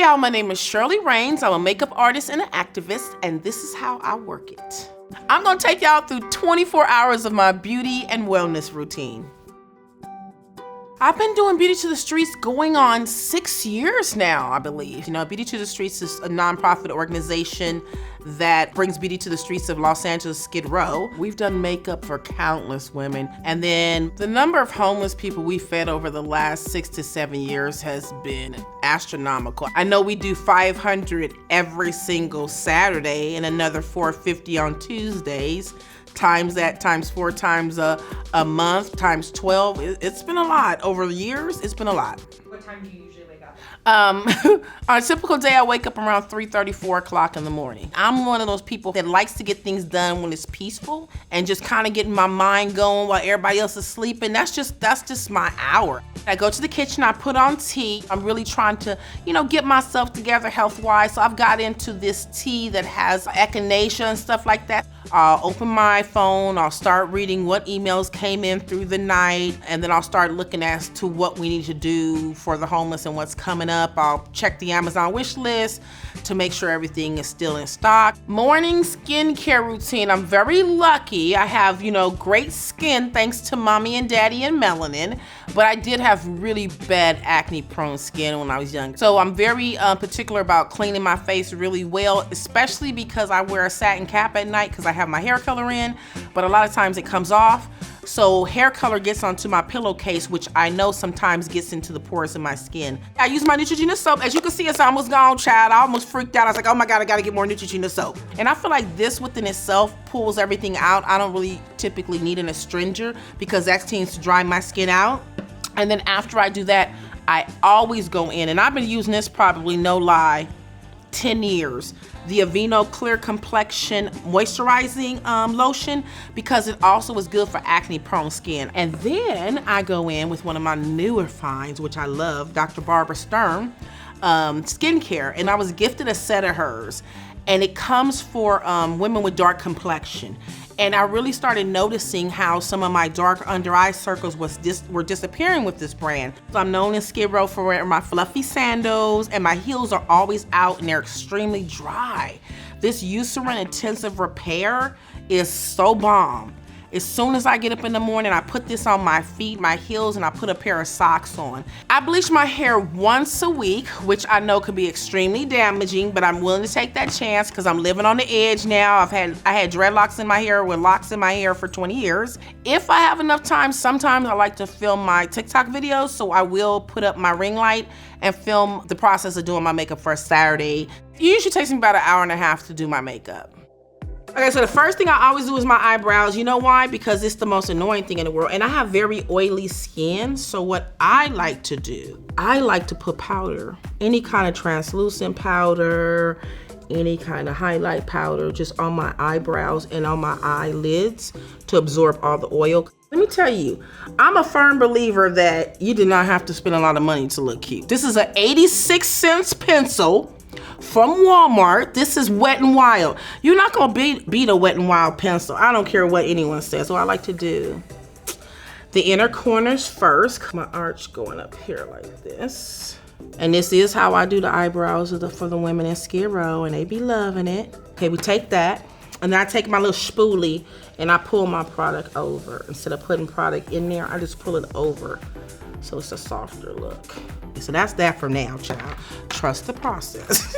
y'all, my name is Shirley Raines. I'm a makeup artist and an activist, and this is how I work it. I'm gonna take y'all through 24 hours of my beauty and wellness routine. I've been doing Beauty to the Streets going on 6 years now, I believe. You know, Beauty to the Streets is a nonprofit organization that brings beauty to the streets of Los Angeles, Skid Row. We've done makeup for countless women. And then the number of homeless people we fed over the last 6 to 7 years has been astronomical. I know we do 500 every single Saturday and another 450 on Tuesdays. Times that, times 4 times a month, times 12. It's been a lot. Over the years, it's been a lot. What time do you usually wake up? On a typical day, I wake up around 3:30, 4 o'clock in the morning. I'm one of those people that likes to get things done when it's peaceful and just kind of getting my mind going while everybody else is sleeping. That's just my hour. I go to the kitchen, I put on tea. I'm really trying to, get myself together health-wise. So I've got into this tea that has echinacea and stuff like that. I'll open my phone, I'll start reading what emails came in through the night, and then I'll start looking as to what we need to do for the homeless and what's coming up. I'll check the Amazon wish list to make sure everything is still in stock. Morning skincare routine. I'm very lucky. I have, great skin thanks to mommy and daddy and melanin, but I did have really bad acne-prone skin when I was young. So I'm very particular about cleaning my face really well, especially because I wear a satin cap at night because I have my hair color in, but a lot of times it comes off. So hair color gets onto my pillowcase, which I know sometimes gets into the pores in my skin. I use my Neutrogena soap. As you can see, it's almost gone, child. I almost freaked out. I was like, oh my God, I gotta get more Neutrogena soap. And I feel like this within itself pulls everything out. I don't really typically need an astringent because that tends to dry my skin out. And then after I do that, I always go in, and I've been using this probably, no lie, 10 years. The Aveeno Clear Complexion Moisturizing Lotion, because it also is good for acne prone skin. And then I go in with one of my newer finds, which I love, Dr. Barbara Stern skincare. And I was gifted a set of hers. And it comes for women with dark complexion. And I really started noticing how some of my dark under eye circles were disappearing with this brand. So I'm known in Skid Row for wearing my fluffy sandals, and my heels are always out and they're extremely dry. This Eucerin Intensive Repair is so bomb. As soon as I get up in the morning, I put this on my feet, my heels, and I put a pair of socks on. I bleach my hair once a week, which I know could be extremely damaging, but I'm willing to take that chance because I'm living on the edge now. I had dreadlocks in my hair with locks in my hair for 20 years. If I have enough time, sometimes I like to film my TikTok videos, so I will put up my ring light and film the process of doing my makeup for a Saturday. It usually takes me about an hour and a half to do my makeup. Okay, so the first thing I always do is my eyebrows. You know why? Because it's the most annoying thing in the world. And I have very oily skin. So what I like to do, I like to put powder. Any kind of translucent powder, any kind of highlight powder, just on my eyebrows and on my eyelids to absorb all the oil. Let me tell you, I'm a firm believer that you do not have to spend a lot of money to look cute. This is an 86-cent pencil from Walmart. This is Wet n Wild. You're not gonna beat a Wet n Wild pencil. I don't care what anyone says. So I like to do the inner corners first. My arch going up here like this. And this is how I do the eyebrows for the women in Skid Row, and they be loving it. Okay, we take that, and then I take my little spoolie and I pull my product over. Instead of putting product in there, I just pull it over so it's a softer look. So that's that for now, child. Trust the process.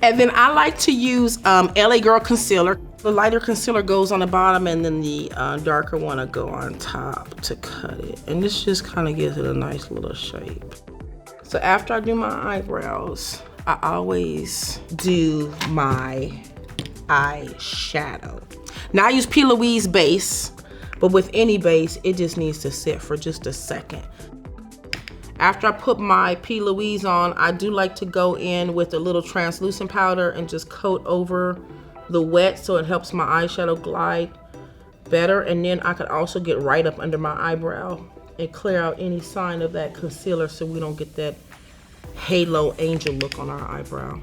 And then I like to use LA Girl Concealer. The lighter concealer goes on the bottom, and then the darker one will go on top to cut it. And this just kind of gives it a nice little shape. So after I do my eyebrows, I always do my eyeshadow. Now I use P. Louise base, but with any base, it just needs to sit for just a second. After I put my P. Louise on, I do like to go in with a little translucent powder and just coat over the wet so it helps my eyeshadow glide better. And then I could also get right up under my eyebrow and clear out any sign of that concealer so we don't get that halo angel look on our eyebrow.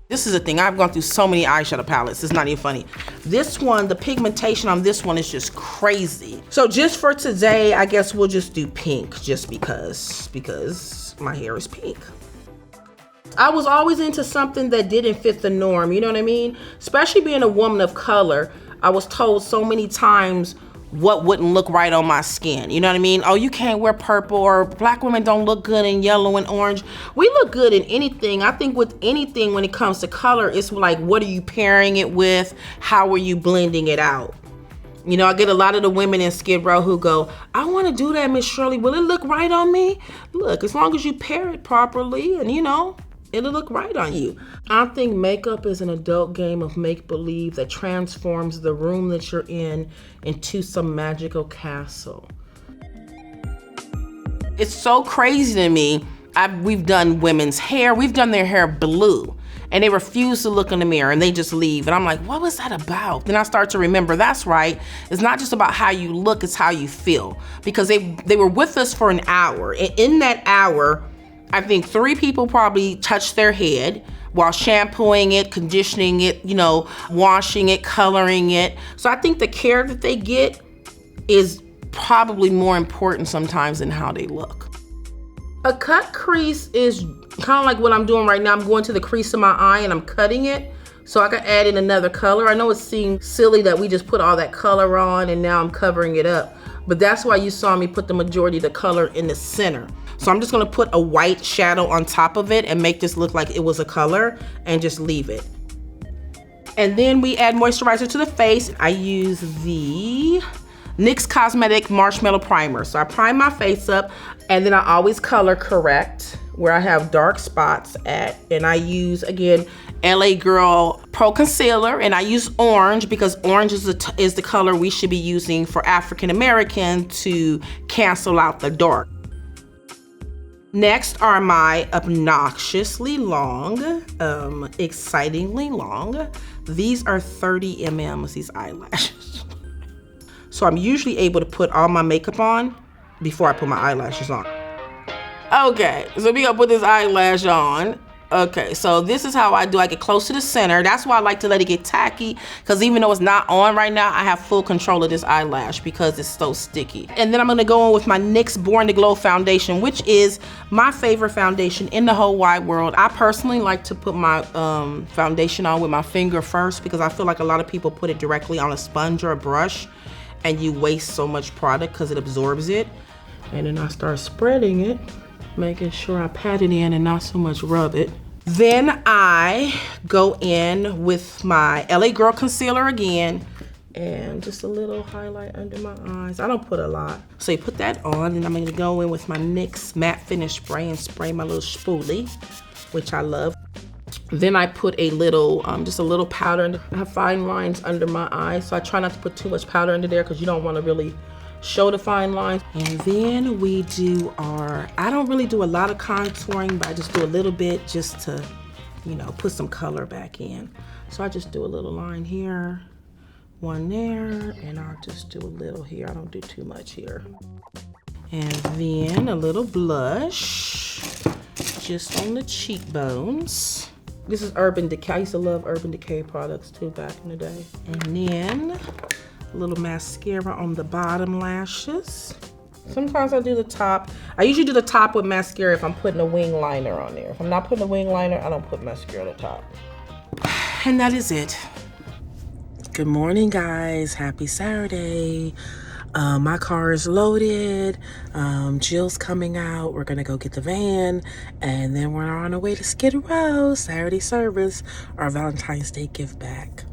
This is the thing, I've gone through so many eyeshadow palettes, it's not even funny. This one, the pigmentation on this one is just crazy. So just for today, I guess we'll just do pink just because my hair is pink. I was always into something that didn't fit the norm, you know what I mean? Especially being a woman of color, I was told so many times what wouldn't look right on my skin, you know what I mean? Oh, you can't wear purple, or black women don't look good in yellow and orange. We look good in anything. I think with anything when it comes to color, it's like, what are you pairing it with? How are you blending it out? You know, I get a lot of the women in Skid Row who go, I want to do that, Miss Shirley. Will it look right on me? Look, as long as you pair it properly and, you know, it'll look right on you. I think makeup is an adult game of make-believe that transforms the room that you're in into some magical castle. It's so crazy to me. We've done women's hair. We've done their hair blue. And they refuse to look in the mirror and they just leave. And I'm like, what was that about? Then I start to remember, that's right. It's not just about how you look, it's how you feel. Because they were with us for an hour. And in that hour, I think 3 people probably touched their head while shampooing it, conditioning it, you know, washing it, coloring it. So I think the care that they get is probably more important sometimes than how they look. A cut crease is kind of like what I'm doing right now. I'm going to the crease of my eye and I'm cutting it so I can add in another color. I know it seems silly that we just put all that color on and now I'm covering it up, but that's why you saw me put the majority of the color in the center. So I'm just gonna put a white shadow on top of it and make this look like it was a color and just leave it. And then we add moisturizer to the face. I use the NYX Cosmetic Marshmallow Primer. So I prime my face up and then I always color correct where I have dark spots at. And I use, again, LA Girl Pro Concealer, and I use orange because orange is the color we should be using for African American to cancel out the dark. Next are my obnoxiously long, excitingly long. These are 30 mm, these eyelashes. So I'm usually able to put all my makeup on before I put my eyelashes on. Okay, so we gonna put this eyelash on. Okay, so this is how I do. I get close to the center. That's why I like to let it get tacky, because even though it's not on right now, I have full control of this eyelash because it's so sticky. And then I'm gonna go in with my NYX Born to Glow foundation, which is my favorite foundation in the whole wide world. I personally like to put my foundation on with my finger first because I feel like a lot of people put it directly on a sponge or a brush and you waste so much product because it absorbs it. And then I start spreading it, making sure I pat it in and not so much rub it. Then I go in with my LA Girl concealer again and just a little highlight under my eyes. I don't put a lot. So you put that on and I'm gonna go in with my NYX Matte Finish Spray and spray my little spoolie, which I love. Then I put a little, just a little powder. I have fine lines under my eyes, so I try not to put too much powder under there because you don't want to really show the fine lines. And then we do I don't really do a lot of contouring, but I just do a little bit just to, you know, put some color back in. So I just do a little line here, one there, and I'll just do a little here. I don't do too much here. And then a little blush, just on the cheekbones. This is Urban Decay. I used to love Urban Decay products too back in the day. And then a little mascara on the bottom lashes. Sometimes I do the top. I usually do the top with mascara if I'm putting a wing liner on there. If I'm not putting a wing liner, I don't put mascara on the top. And that is it. Good morning, guys. Happy Saturday. My car is loaded. Jill's coming out. We're gonna go get the van, and then we're on our way to Skid Row, Saturday service, our Valentine's Day give back.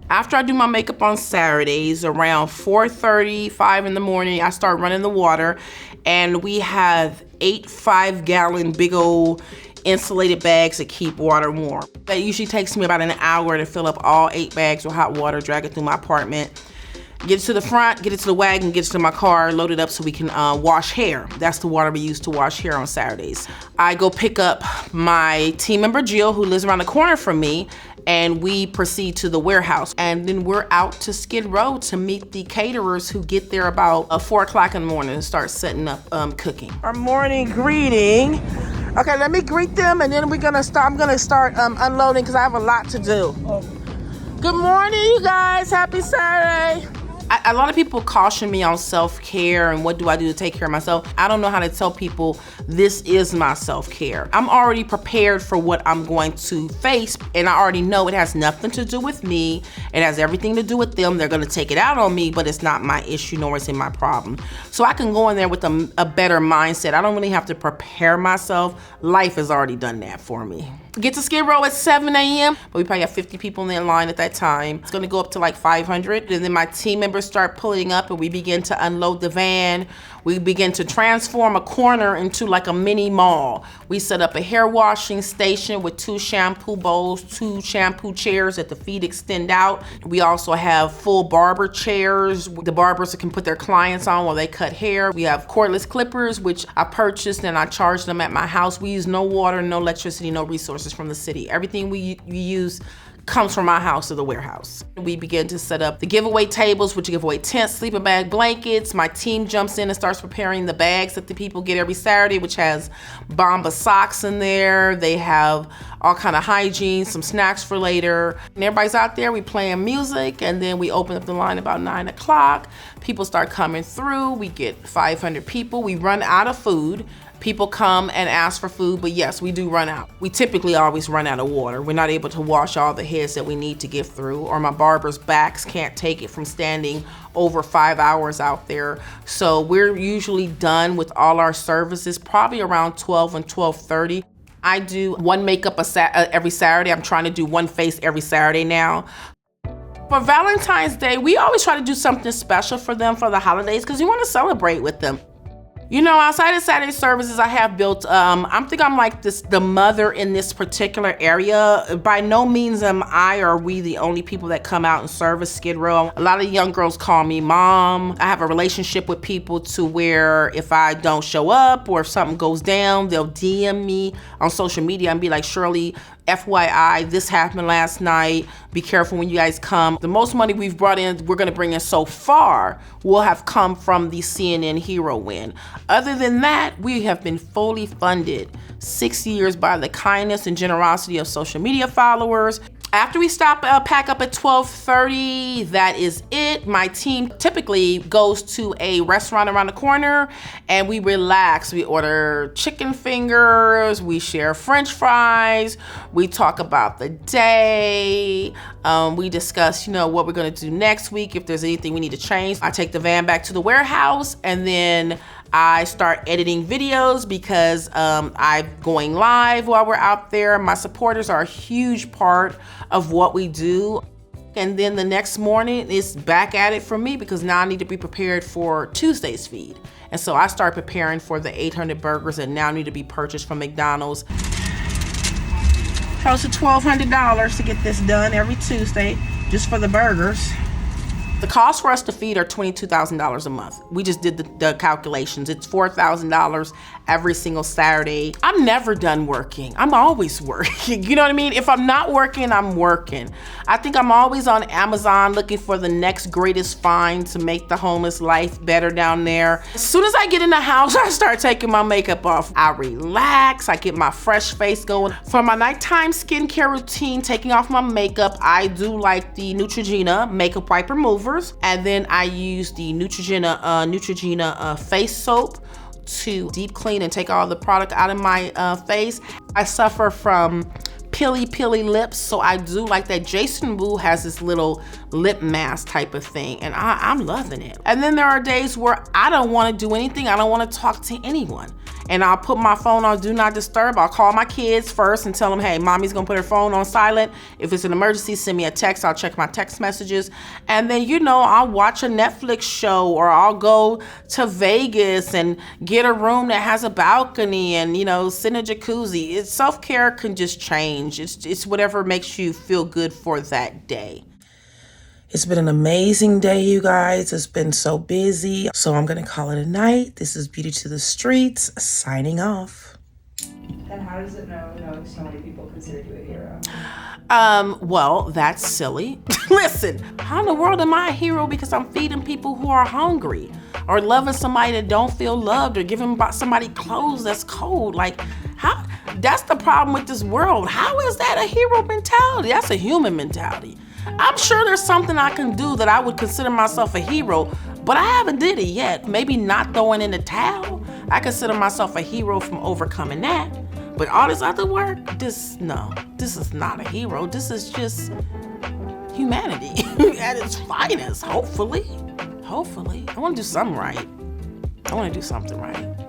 After I do my makeup on Saturdays, around 4:30, 5 in the morning, I start running the water, and we have 8 5-gallon big old insulated bags that keep water warm. That usually takes me about an hour to fill up all 8 bags with hot water, drag it through my apartment, get it to the front, get it to the wagon, get it to my car, load it up so we can wash hair. That's the water we use to wash hair on Saturdays. I go pick up my team member Jill, who lives around the corner from me, and we proceed to the warehouse. And then we're out to Skid Row to meet the caterers who get there about 4 o'clock in the morning and start setting up cooking. Our morning greeting. Okay, let me greet them and then I'm gonna start unloading because I have a lot to do. Good morning, you guys. Happy Saturday. A lot of people caution me on self-care and what do I do to take care of myself. I don't know how to tell people this is my self-care. I'm already prepared for what I'm going to face, and I already know it has nothing to do with me. It has everything to do with them. They're gonna take it out on me, but it's not my issue nor is it my problem. So I can go in there with a better mindset. I don't really have to prepare myself. Life has already done that for me. Get to Skid Row at 7 a.m., but we probably have 50 people in line at that time. It's gonna go up to like 500, and then my team members start pulling up and we begin to unload the van. We begin to transform a corner into like a mini mall. We set up a hair washing station with 2 shampoo bowls, 2 shampoo chairs that the feet extend out. We also have full barber chairs. The barbers can put their clients on while they cut hair. We have cordless clippers, which I purchased and I charge them at my house. We use no water, no electricity, no resources from the city. Everything we use comes from my house to the warehouse. We begin to set up the giveaway tables, which give away tents, sleeping bag, blankets. My team jumps in and starts preparing the bags that the people get every Saturday, which has Bomba socks in there. They have all kind of hygiene, some snacks for later. And everybody's out there, we playing music, and then we open up the line about 9 o'clock. People start coming through. We get 500 people. We run out of food. People come and ask for food, but yes, we do run out. We typically always run out of water. We're not able to wash all the heads that we need to get through, or my barber's backs can't take it from standing over 5 hours out there. So we're usually done with all our services probably around 12 and 12:30. I do one makeup every Saturday. I'm trying to do one face every Saturday now. For Valentine's Day, we always try to do something special for them for the holidays because we want to celebrate with them. You know, outside of Saturday services, I have built, I'm like the mother in this particular area. By no means am I or we the only people that come out and service Skid Row. A lot of young girls call me mom. I have a relationship with people to where if I don't show up or if something goes down, they'll DM me on social media and be like, Shirley, FYI, this happened last night. Be careful when you guys come. The most money we've brought in, we're gonna bring in so far, will have come from the CNN Hero win. Other than that, we have been fully funded 6 years by the kindness and generosity of social media followers. After we pack up at 12:30, that is it. My team typically goes to a restaurant around the corner and we relax. We order chicken fingers, we share French fries, we talk about the day, we discuss, what we're gonna do next week, if there's anything we need to change. I take the van back to the warehouse and then I start editing videos because I'm going live while we're out there. My supporters are a huge part of what we do. And then the next morning it's back at it for me because now I need to be prepared for Tuesday's feed. And so I start preparing for the 800 burgers that now need to be purchased from McDonald's. Close to $1,200 to get this done every Tuesday just for the burgers. The cost for us to feed are $22,000 a month. We just did the calculations. It's $4,000 every single Saturday. I'm never done working. I'm always working. You know what I mean? If I'm not working, I'm working. I think I'm always on Amazon looking for the next greatest find to make the homeless life better down there. As soon as I get in the house, I start taking my makeup off. I relax, I get my fresh face going. For my nighttime skincare routine, taking off my makeup, I do like the Neutrogena makeup wipe remover. And then I use the Neutrogena face soap to deep clean and take all the product out of my face. I suffer from pilly lips, so I do like that. Jason Wu has this little lip mask type of thing, and I'm loving it. And then there are days where I don't want to do anything. I don't want to talk to anyone. And I'll put my phone on do not disturb. I'll call my kids first and tell them, hey, mommy's gonna put her phone on silent. If it's an emergency, send me a text. I'll check my text messages. And then, I'll watch a Netflix show, or I'll go to Vegas and get a room that has a balcony and, sit in a jacuzzi. Self-care can just change. It's whatever makes you feel good for that day. It's been an amazing day, you guys. It's been so busy. So I'm gonna call it a night. This is Beauty to the Streets, signing off. And how does it knowing so many people consider you a hero? Well, that's silly. Listen, how in the world am I a hero because I'm feeding people who are hungry, or loving somebody that don't feel loved, or giving somebody clothes that's cold? Like, how? That's the problem with this world. How is that a hero mentality? That's a human mentality. I'm sure there's something I can do that I would consider myself a hero, but I haven't did it yet. Maybe not throwing in the towel. I consider myself a hero from overcoming that. But all this other work, this is not a hero. This is just humanity at its finest, hopefully. I want to do something right.